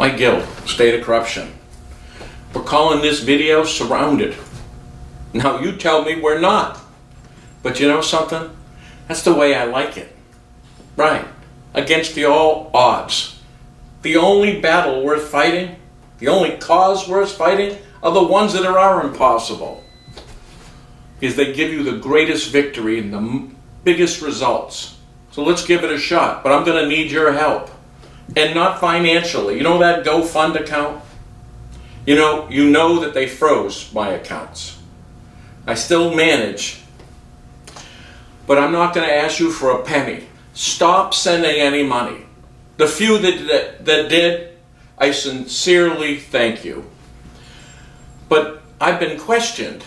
my guild, state of corruption. We're calling this video Surrounded. Now you tell me we're not. But you know something? That's the way I like it. Right. Against the all odds. The only battle worth fighting, the only cause worth fighting, are the ones that are impossible. Because they give you the greatest victory and the biggest results. So let's give it a shot. But I'm going to need your help. And not financially. You know that GoFund account? You know that they froze my accounts. I still manage. But I'm not going to ask you for a penny. Stop sending any money. The few that did, I sincerely thank you. But I've been questioned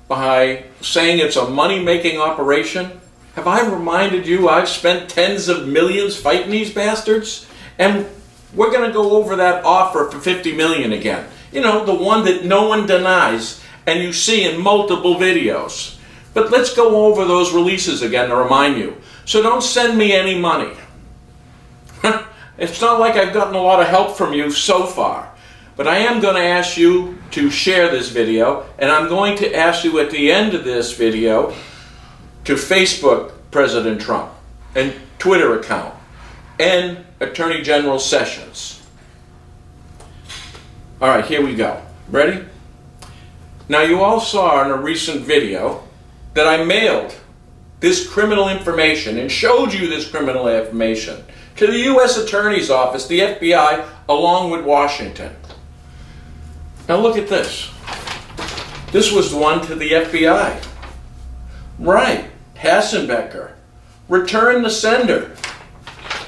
by saying it's a money-making operation. Have I reminded you I've spent tens of millions fighting these bastards? And we're going to go over that offer for $50 million again. You know, the one that no one denies and you see in multiple videos. But let's go over those releases again to remind you. So don't send me any money. It's not like I've gotten a lot of help from you so far. But I am going to ask you to share this video, and I'm going to ask you at the end of this video to Facebook President Trump and Twitter account and Attorney General Sessions. All right, here we go. Ready? Now you all saw in a recent video that I mailed this criminal information and showed you this criminal information to the U.S. Attorney's Office, the FBI, along with Washington. Now look at this. This was one to the FBI. Right, Hassenbecker. Return the sender.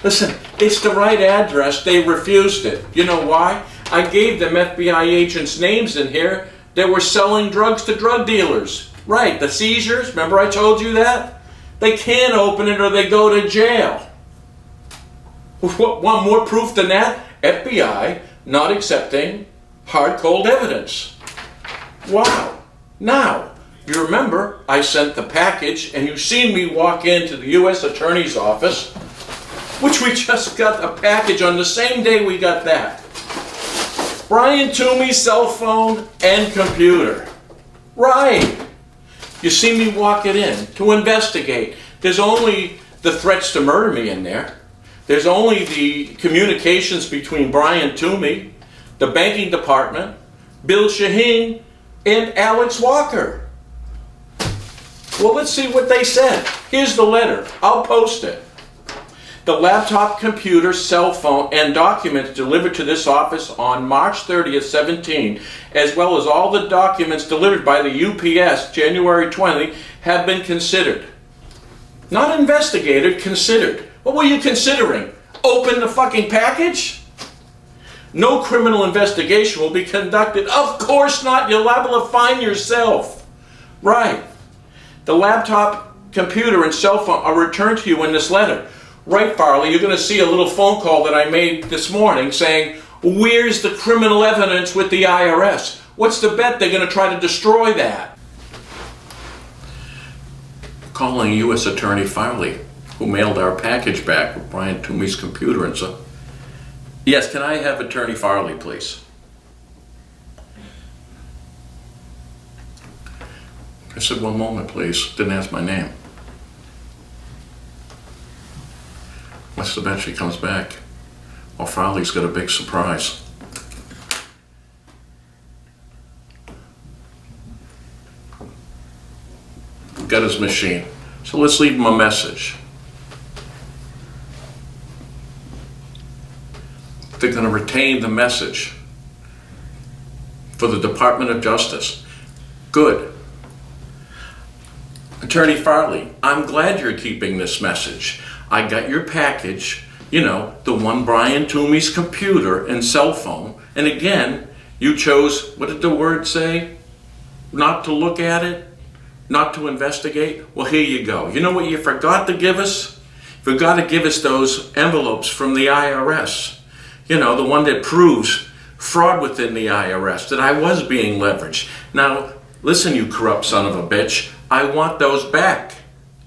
Listen, it's the right address. They refused it. You know why? I gave them FBI agents' names in here that were selling drugs to drug dealers. Right, the seizures. Remember I told you that? They can't open it or they go to jail. Want more proof than that? FBI not accepting hard, cold evidence. Wow. Now, you remember I sent the package and you've seen me walk into the U.S. Attorney's Office, which we just got a package on the same day we got that. Brian Toomey's cell phone and computer. Right. You see me walk it in to investigate. There's only the threats to murder me in there. There's only the communications between Brian Toomey, the banking department, Bill Shaheen, and Alex Walker. Well, let's see what they said. Here's the letter. I'll post it. The laptop, computer, cell phone, and documents delivered to this office on March 30th, 17, as well as all the documents delivered by the UPS January 20, have been considered. Not investigated, considered. What were you considering? Open the fucking package? No criminal investigation will be conducted. Of course not. You're liable to fine yourself. Right. The laptop, computer, and cell phone are returned to you in this letter. Right, Farley, you're going to see a little phone call that I made this morning saying, where's the criminal evidence with the IRS? What's the bet they're going to try to destroy that? Calling U.S. Attorney Farley, who mailed our package back with Brian Toomey's computer and so. Yes, can I have Attorney Farley, please? I said, one moment, please. Didn't ask my name. What's the bet she comes back? Well, Farley's got a big surprise. Got his machine. So let's leave him a message. They're going to retain the message for the Department of Justice. Good. Attorney Farley, I'm glad you're keeping this message. I got your package, the one Brian Toomey's computer and cell phone. And again, you chose, what did the word say? Not to look at it? Not to investigate? Well, here you go. You know what you forgot to give us? You forgot to give us those envelopes from the IRS. The one that proves fraud within the IRS, that I was being leveraged. Now, listen, you corrupt son of a bitch. I want those back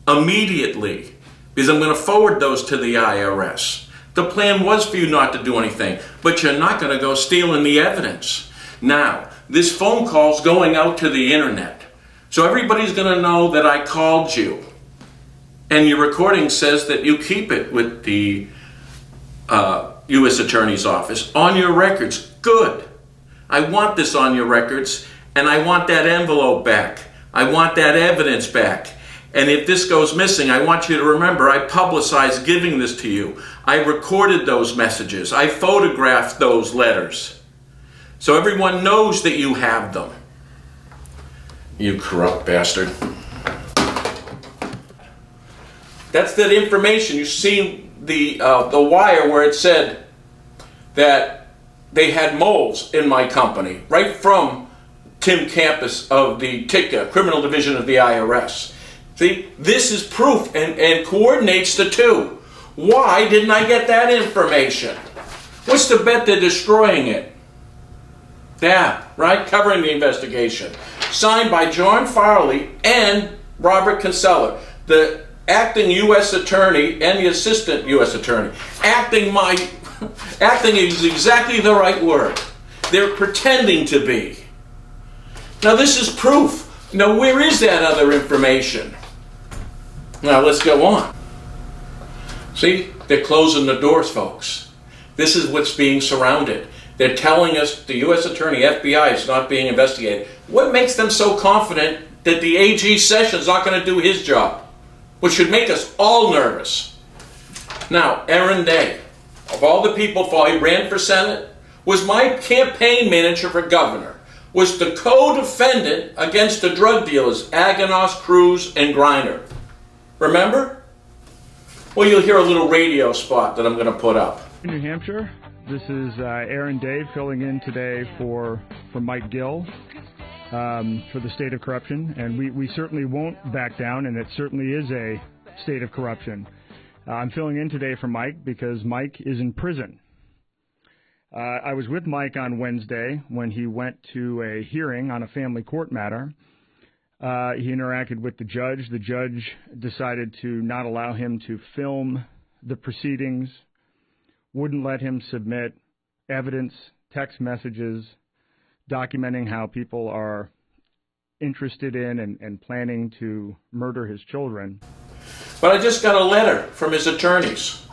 immediately because I'm going to forward those to the IRS. The plan was for you not to do anything, but you're not going to go stealing the evidence. Now, this phone call's going out to the internet. So everybody's going to know that I called you. And your recording says that you keep it with the U.S. Attorney's Office on your records. Good. I want this on your records, and I want that envelope back. I want that evidence back. And if this goes missing, I want you to remember I publicized giving this to you. I recorded those messages. I photographed those letters. So everyone knows that you have them. You corrupt bastard. That's that information. You see the wire where it said that they had moles in my company, right from Tim Campus of the TICA, Criminal Division of the IRS. See, this is proof and coordinates the two. Why didn't I get that information? What's the bet they're destroying it? Yeah, right? Covering the investigation. Signed by John Farley and Robert Kinsella, the acting U.S. attorney and the assistant U.S. attorney. Acting is exactly the right word. They're pretending to be. Now this is proof. Now where is that other information? Now let's go on. See, they're closing the doors, folks. This is what's being surrounded. They're telling us the U.S. Attorney, FBI, is not being investigated. What makes them so confident that the AG Sessions not going to do his job? Which should make us all nervous. Now, Aaron Day, of all the people he ran for Senate, was my campaign manager for governor, was the co-defendant against the drug dealers, Aganos, Cruz, and Griner. Remember? Well, you'll hear a little radio spot that I'm going to put up. In New Hampshire, this is Aaron Day filling in today for Mike Gill for the state of corruption, and we certainly won't back down, and it certainly is a state of corruption. I'm filling in today for Mike because Mike is in prison. I was with Mike on Wednesday when he went to a hearing on a family court matter. He interacted with the judge. The judge decided to not allow him to film the proceedings, wouldn't let him submit evidence, text messages, documenting how people are interested in and planning to murder his children. But I just got a letter from his attorneys.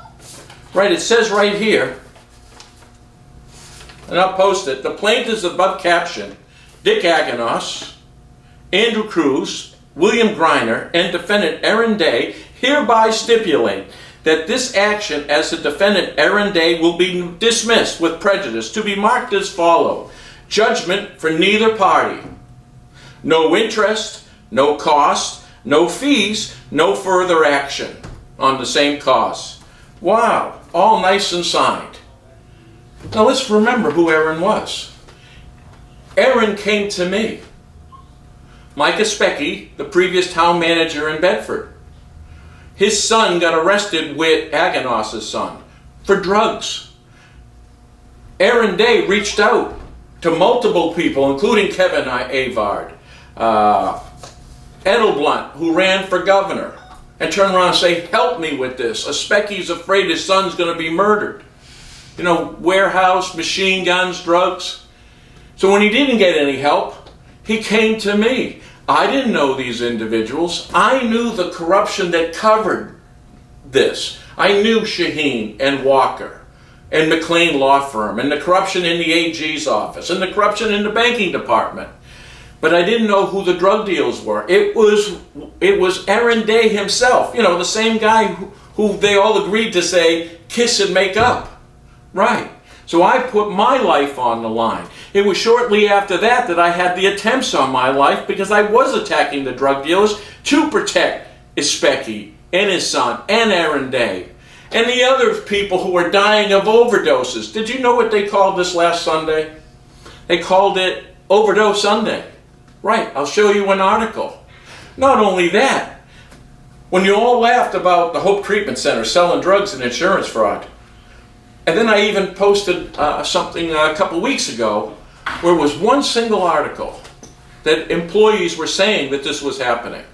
Right, it says right here, and I'll post it, the plaintiffs above caption, Dick Aganos, Andrew Cruz, William Griner, and defendant Aaron Day hereby stipulate that this action as the defendant Aaron Day will be dismissed with prejudice to be marked as follow. Judgment for neither party. No interest, no cost, no fees, no further action on the same cause. Wow, all nice and signed. Now let's remember who Aaron was. Aaron came to me. Micah Specky, the previous town manager in Bedford. His son got arrested with Aganos' son for drugs. Aaron Day reached out to multiple people, including Kevin Avard, Edelblunt, who ran for governor, and turned around and say, help me with this. A Specky's afraid his son's going to be murdered. You know, warehouse, machine guns, drugs. So when he didn't get any help, he came to me. I didn't know these individuals. I knew the corruption that covered this. I knew Shaheen and Walker and McLean Law Firm and the corruption in the AG's office and the corruption in the banking department. But I didn't know who the drug deals were. It was Aaron Day himself, you know, the same guy who they all agreed to say, kiss and make up. Right. So I put my life on the line. It was shortly after that that I had the attempts on my life because I was attacking the drug dealers to protect Specky and his son and Aaron Day and the other people who were dying of overdoses. Did you know what they called this last Sunday? They called it Overdose Sunday. Right, I'll show you an article. Not only that, when you all laughed about the Hope Treatment Center selling drugs and insurance fraud, and then I even posted something a couple weeks ago where it was one single article that employees were saying that this was happening.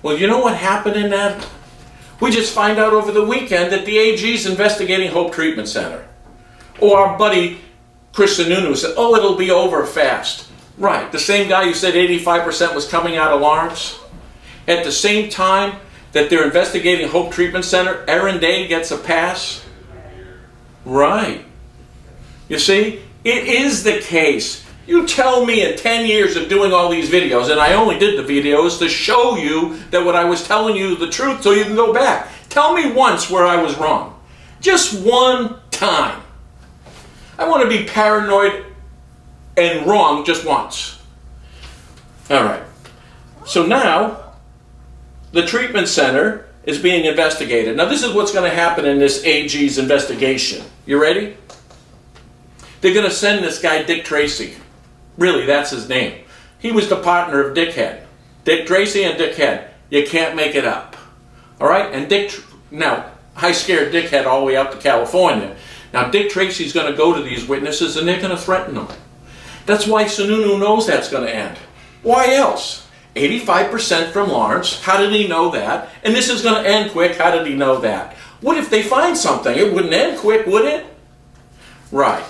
Well, you know what happened in that? We just find out over the weekend that the AG is investigating Hope Treatment Center. Or our buddy Chris Sununu said, oh, it'll be over fast. Right, the same guy who said 85% was coming out of Lawrence. At the same time that they're investigating Hope Treatment Center, Aaron Day gets a pass. Right. You see, it is the case. You tell me in 10 years of doing all these videos, and I only did the videos to show you that what I was telling you is the truth so you can go back. Tell me once where I was wrong. Just one time. I want to be paranoid and wrong just once. All right. So now, the treatment center is being investigated. Now this is what's going to happen in this AG's investigation. You ready? They're going to send this guy Dick Tracy. Really, that's his name. He was the partner of Dickhead. Dick Tracy and Dickhead. You can't make it up. All right? And now, I scared Dickhead all the way out to California. Now, Dick Tracy's going to go to these witnesses and they're going to threaten them. That's why Sununu knows that's going to end. Why else? 85% from Lawrence. How did he know that? And this is going to end quick. How did he know that? What if they find something? It wouldn't end quick, would it? Right.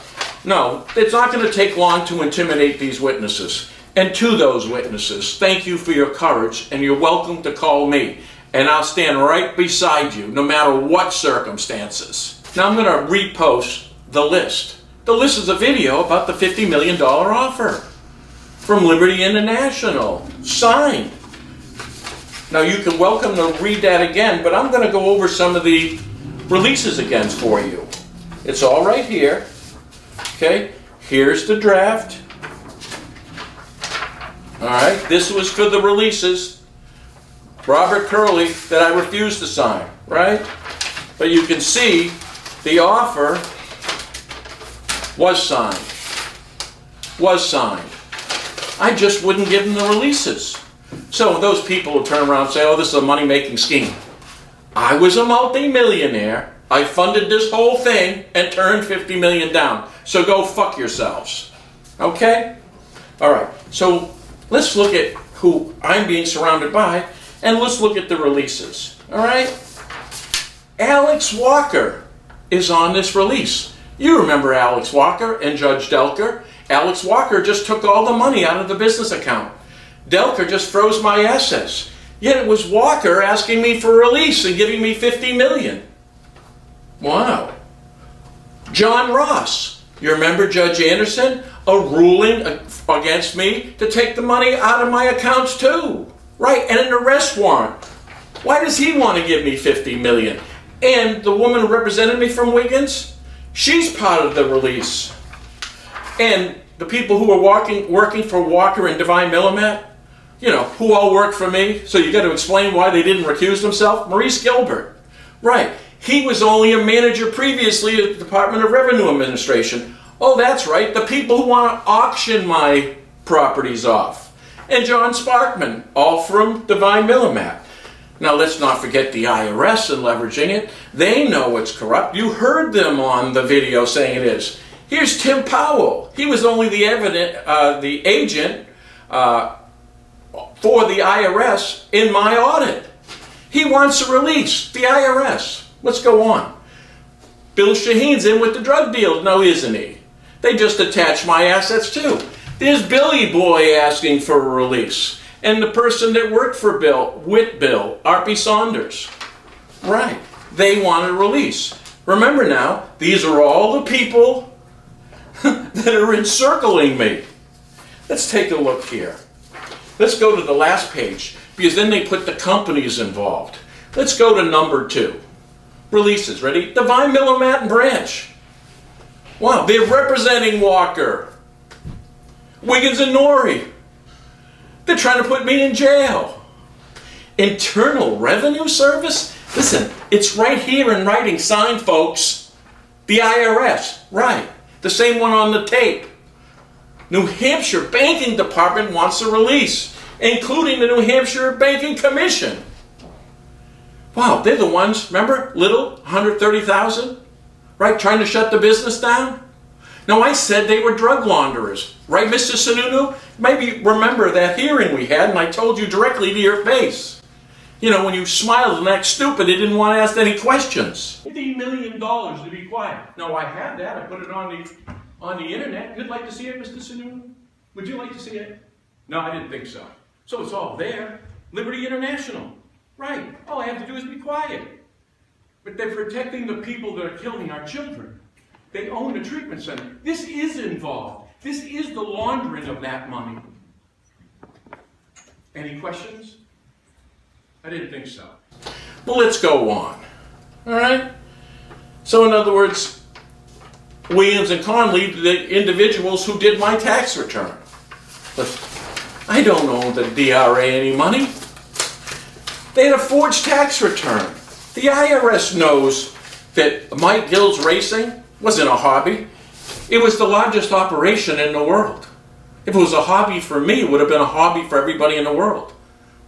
No, it's not going to take long to intimidate these witnesses. And to those witnesses, thank you for your courage, and you're welcome to call me. And I'll stand right beside you, no matter what circumstances. Now I'm going to repost the list. The list is a video about the $50 million offer from Liberty International, signed. Now you can welcome to read that again, but I'm going to go over some of the releases again for you. It's all right here. Okay, here's the draft. All right, this was for the releases. Robert Curley that I refused to sign, right? But you can see the offer was signed. Was signed. I just wouldn't give them the releases. So those people will turn around and say, oh, this is a money-making scheme. I was a multi-millionaire. I funded this whole thing and turned $50 million down. So go fuck yourselves. Okay? All right. So let's look at who I'm being surrounded by, and let's look at the releases. All right? Alex Walker is on this release. You remember Alex Walker and Judge Delker. Alex Walker just took all the money out of the business account. Delker just froze my assets. Yet it was Walker asking me for a release and giving me $50 million. Wow. John Ross. You remember Judge Anderson? A ruling against me to take the money out of my accounts too. Right, and an arrest warrant. Why does he want to give me $50 million? And the woman who represented me from Wiggins, she's part of the release. And the people who were working for Walker and Divine Millimet, you know, who all worked for me, so you got to explain why they didn't recuse themselves. Maurice Gilbert. Right. He was only a manager previously at the Department of Revenue Administration. Oh, that's right, the people who want to auction my properties off. And John Sparkman, all from Divine Millimet. Now, let's not forget the IRS and leveraging it. They know it's corrupt. You heard them on the video saying it is. Here's Tim Powell. He was only the agent for the IRS in my audit. He wants a release, the IRS. Let's go on. Bill Shaheen's in with the drug deal, no, isn't he? They just attach my assets too. There's Billy Boy asking for a release. And the person that worked for Bill, with Bill, Arpie Saunders. Right. They want a release. Remember now, these are all the people that are encircling me. Let's take a look here. Let's go to the last page, because then they put the companies involved. Let's go to number 2. Releases, ready? Divine Millimet and Branch. Wow, they're representing Walker. Wiggins and Norrie. They're trying to put me in jail. Internal Revenue Service? Listen, it's right here in writing, signed, folks. The IRS, right. The same one on the tape. New Hampshire Banking Department wants a release, including the New Hampshire Banking Commission. Wow, they're the ones, remember, little, 130,000, right, trying to shut the business down? Now, I said they were drug launderers, right, Mr. Sununu? Maybe remember that hearing we had, and I told you directly to your face. You know, when you smiled and act stupid, they didn't want to ask any questions. $50 million to be quiet. No, I had that. I put it on the internet. You'd like to see it, Mr. Sanu? Would you like to see it? No, I didn't think so. So it's all there. Liberty International. Right. All I have to do is be quiet. But they're protecting the people that are killing our children. They own the treatment center. This is involved. This is the laundering of that money. Any questions? I didn't think so. Well, let's go on. All right? So in other words, Williams and Conley, the individuals who did my tax return. Listen, I don't owe the DRA any money. They had a forged tax return. The IRS knows that Mike Gill's racing wasn't a hobby. It was the largest operation in the world. If it was a hobby for me, it would have been a hobby for everybody in the world.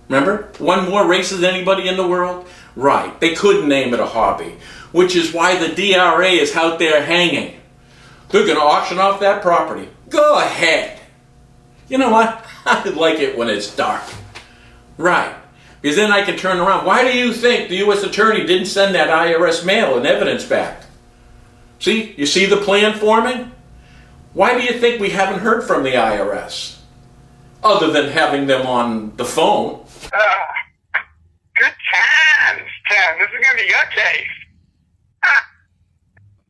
Remember? Won more races than anybody in the world? Right. They couldn't name it a hobby, which is why the DRA is out there hanging. They're going to auction off that property. Go ahead. You know what? I like it when it's dark. Right. Because then I can turn around. Why do you think the U.S. Attorney didn't send that IRS mail and evidence back? See? You see the plan forming? Why do you think we haven't heard from the IRS? Other than having them on the phone. Good times, Tim. This is going to be your case.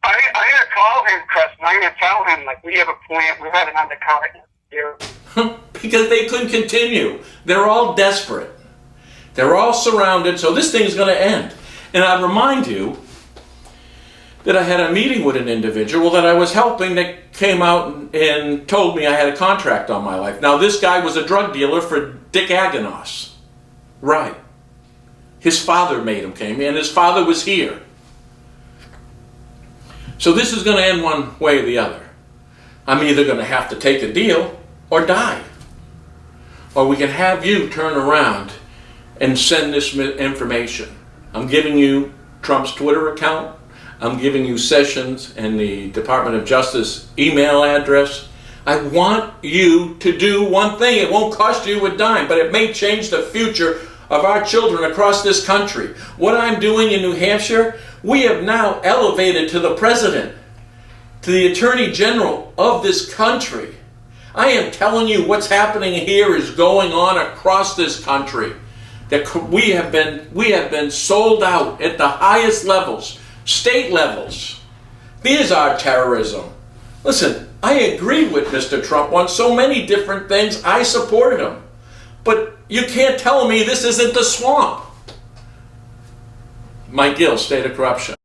I'm going to call him, Chris, and I'm going to tell him, like, we have a plan. We have an undercover interview. Because they couldn't continue. They're all desperate. They're all surrounded, so this thing's going to end. And I remind you that I had a meeting with an individual that I was helping that came out and told me I had a contract on my life. Now, this guy was a drug dealer for Dick Aganos. Right. His father made him came, and his father was here. So this is going to end one way or the other. I'm either going to have to take a deal or die. Or we can have you turn around and send this information. I'm giving you Trump's Twitter account. I'm giving you Sessions and the Department of Justice email address. I want you to do one thing. It won't cost you a dime, but it may change the future of our children across this country. What I'm doing in New Hampshire, we have now elevated to the president, to the attorney general of this country. I am telling you what's happening here is going on across this country. That we have been sold out at the highest levels, state levels. There's our terrorism. Listen, I agree with Mr. Trump on so many different things. I supported him. But you can't tell me this isn't the swamp. Mike Gill, State of Corruption.